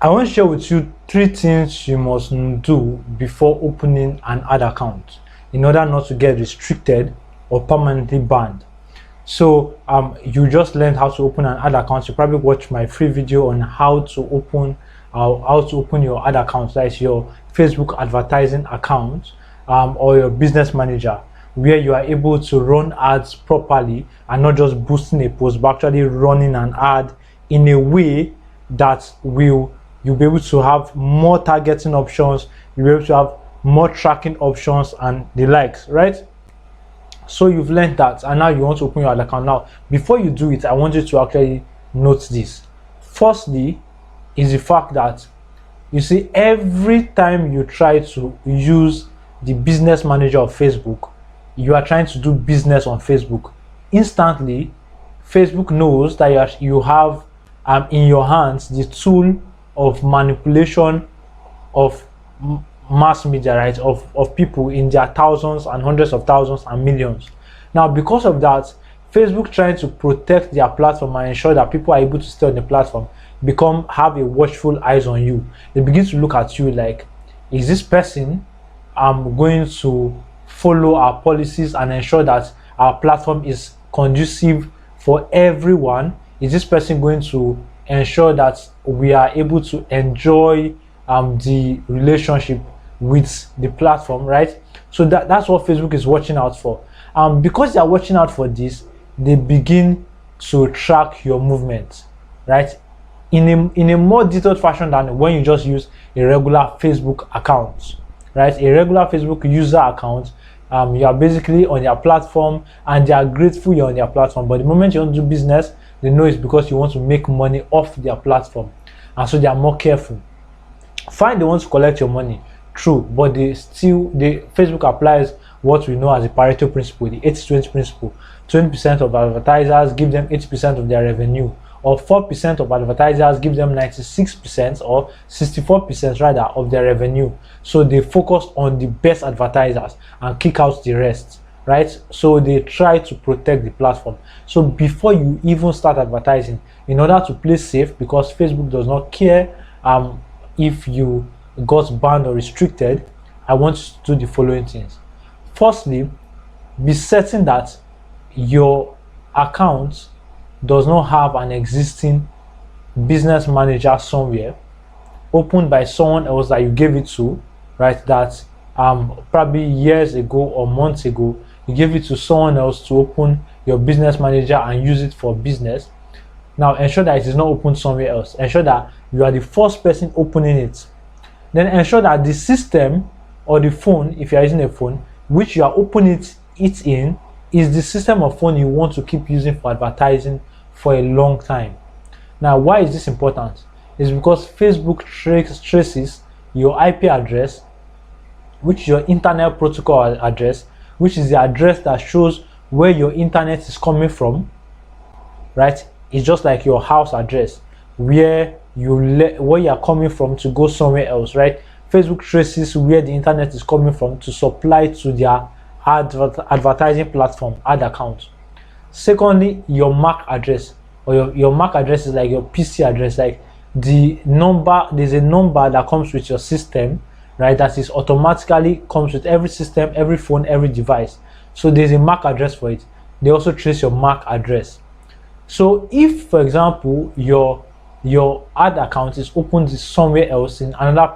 I want to share with you 3 things you must do before opening an ad account in order not to get restricted or permanently banned. So you just learned how to open an ad account. You probably watched my free video on how to open your ad account, that's your Facebook advertising account, or your business manager, where you are able to run ads properly and not just boosting a post, but actually running an ad in a way that you'll be able to have more targeting options, you'll be able to have more tracking options and the likes, right? So you've learned that, and now you want to open your ad account. Now, before you do it, I want you to actually note this. Firstly, is the fact that, you see, every time you try to use the business manager of Facebook, you are trying to do business on Facebook. Instantly, Facebook knows that you have in your hands the tool of manipulation of mass media, right, of people in their thousands and hundreds of thousands and millions. Now, because of that, Facebook, trying to protect their platform and ensure that people are able to stay on the platform, have a watchful eyes on you. They begin to look at you like, is this person going to follow our policies and ensure that our platform is conducive for everyone? Is this person going to ensure that we are able to enjoy the relationship with the platform, right? So that's what Facebook is watching out for. Because they are watching out for this, they begin to track your movement, right, in a more detailed fashion than when you just use a regular Facebook account, right? A regular Facebook user account, you are basically on their platform and they are grateful you're on their platform, but the moment you want to do business, they know it's because you want to make money off their platform, and so they are more careful. Fine, they want to collect your money, true, but Facebook applies what we know as the Pareto principle, the 80-20 principle. 20% of advertisers give them 80% of their revenue, or 4% of advertisers give them 96% or 64% rather of their revenue. So they focus on the best advertisers and kick out the rest, right? So they try to protect the platform. So before you even start advertising, in order to play safe, because Facebook does not care if you got banned or restricted, I want you to do the following things. Firstly, be certain that your account does not have an existing business manager somewhere opened by someone else that you gave it to, right? That probably years ago or months ago, you gave it to someone else to open your business manager and use it for business. Now, ensure that it is not opened somewhere else. Ensure that you are the first person opening it. Then ensure that the system or the phone, if you are using a phone, which you are opening it in, is the system of phone you want to keep using for advertising for a long time. Now, why is this important? It's because Facebook traces your IP address, which is your internet protocol address, which is the address that shows where your internet is coming from, right? It's just like your house address, where you are coming from to go somewhere else, right? Facebook traces where the internet is coming from to supply to their advertising platform, ad account. Secondly, your MAC address, or your MAC address is like your PC address, like the number. There's a number that comes with your system, right? That is automatically comes with every system, every phone, every device. So there's a MAC address for it. They also trace your MAC address. So if, for example, your ad account is opened somewhere else in another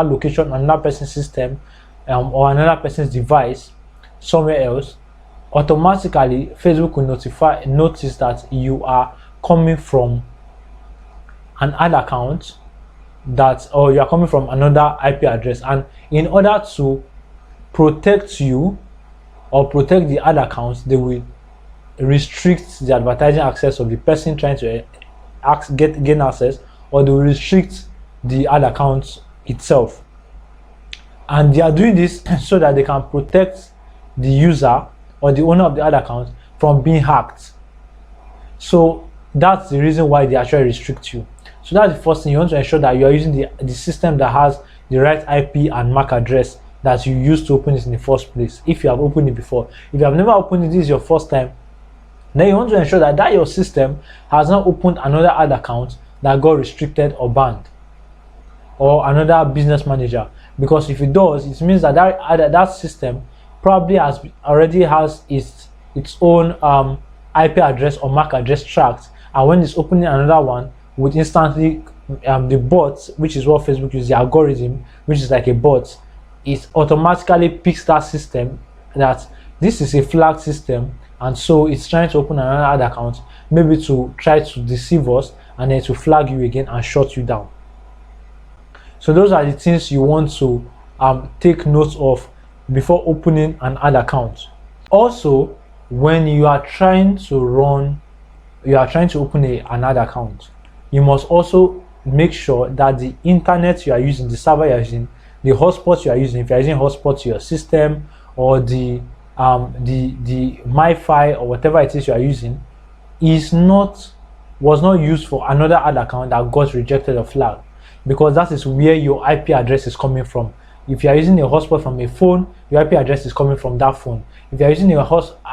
location, another person's system, or another person's device somewhere else, automatically Facebook will notice that you are coming from an ad account or you are coming from another IP address, and in order to protect you or protect the ad account, they will restrict the advertising access of the person trying to gain access, or they will restrict the ad account itself. And they are doing this so that they can protect the user or the owner of the ad account from being hacked. So that's the reason why they actually restrict you. So that's the first thing. You want to ensure that you are using the system that has the right IP and MAC address that you used to open it in the first place, if you have opened it before. If you have never opened it, this is your first time, then you want to ensure that your system has not opened another ad account that got restricted or banned, or another business manager. Because if it does, it means that that system probably already has its own IP address or MAC address tracked, and when it's opening another one, would instantly the bot, which is what Facebook uses, the algorithm, which is like a bot, it automatically picks that system, that this is a flagged system, and so it's trying to open another ad account, maybe to try to deceive us, and then to flag you again and shut you down. So those are the things you want to take note of before opening an ad account. Also, when you are trying to open an ad account, you must also make sure that the internet you are using, the server you are using, the hotspot you are using, if you are using hotspot to your system, or the MiFi or whatever it is you are using, was not used for another ad account that got rejected or flagged, because that is where your IP address is coming from. If you are using a hotspot from a phone, your IP address is coming from that phone. If you are using a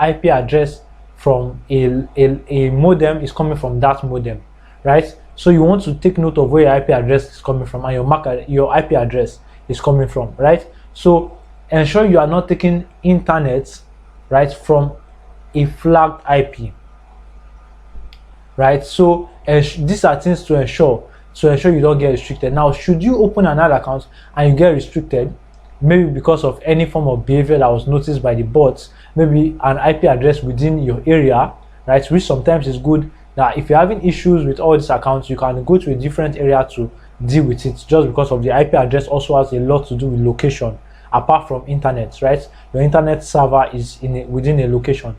IP address from a modem, is coming from that modem, right? So you want to take note of where your IP address is coming from, and your IP address is coming from, right? So ensure you are not taking internet, right, from a flagged IP, right? So these are things to ensure you don't get restricted. Now, should you open another account and you get restricted, maybe because of any form of behavior that was noticed by the bots, maybe an IP address within your area, right, which sometimes is good, that if you're having issues with all these accounts, you can go to a different area to deal with it, just because of the IP address also has a lot to do with location, apart from internet, right? Your internet server is within a location.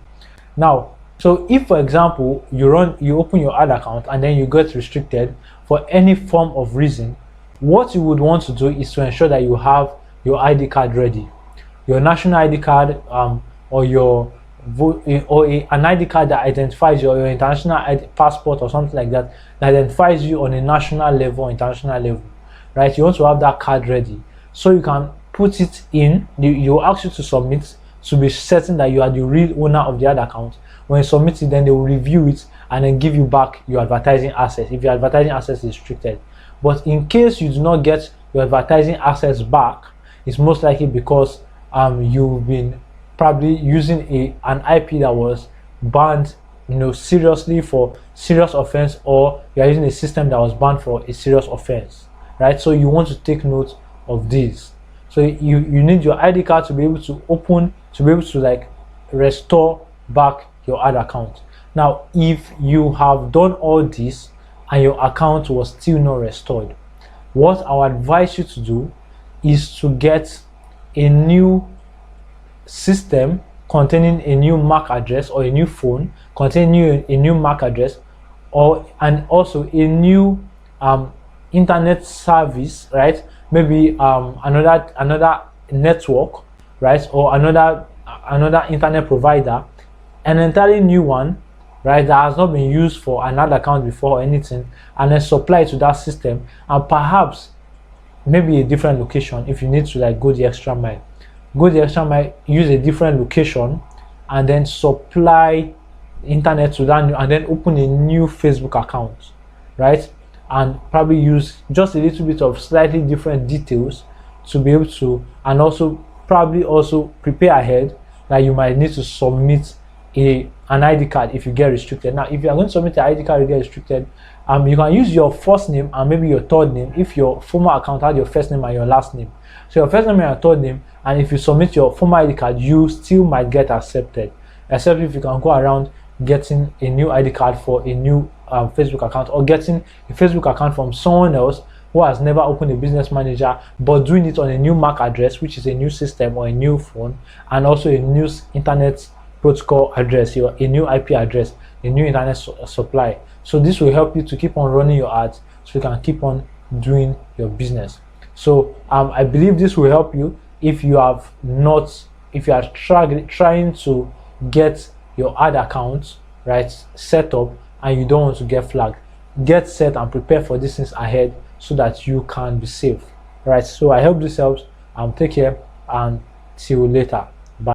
Now, so if, for example, you open your ad account and then you get restricted for any form of reason, what you would want to do is to ensure that you have your ID card ready, your national ID card, or an ID card that identifies your international passport or something like that, that identifies you on a national level or international level, right? You want to have that card ready so you can put it in. They will ask you to submit to be certain that you are the real owner of the ad account. When you submit it, then they will review it and then give you back your advertising access if your advertising access is restricted. But in case you do not get your advertising access back, it's most likely because you've been probably using an IP that was banned, seriously, for serious offense, or you are using a system that was banned for a serious offense, right? So you want to take note of this. So you need your ID card to be able to like restore back your ad account. Now, if you have done all this and your account was still not restored, what I would advise you to do is to get a new system containing a new MAC address, or a new phone containing a new MAC address, and also a new internet service, right? Maybe another network, right, or another internet provider, an entirely new one, right, that has not been used for another account before or anything, and then supply it to that system, and perhaps maybe a different location if you need to like go the extra mile. Use a different location, and then supply internet to that and then open a new Facebook account, right? And probably use just a little bit of slightly different details to be able to, and also probably also prepare ahead that you might need to submit an ID card if you get restricted. Now, if you are going to submit an ID card and get restricted, you can use your first name and maybe your third name if your former account had your first name and your last name. So your first name and your third name, and if you submit your former ID card, you still might get accepted, except if you can go around getting a new ID card for a new Facebook account, or getting a Facebook account from someone else who has never opened a business manager, but doing it on a new MAC address, which is a new system or a new phone, and also a new internet protocol address, a new IP address, a new internet supply. So this will help you to keep on running your ads, so you can keep on doing your business. So I believe this will help you if you are trying to get your ad account, right, set up, and you don't want to get flagged. Get set and prepare for these things ahead so that you can be safe, right? So I hope this helps. Take care and see you later.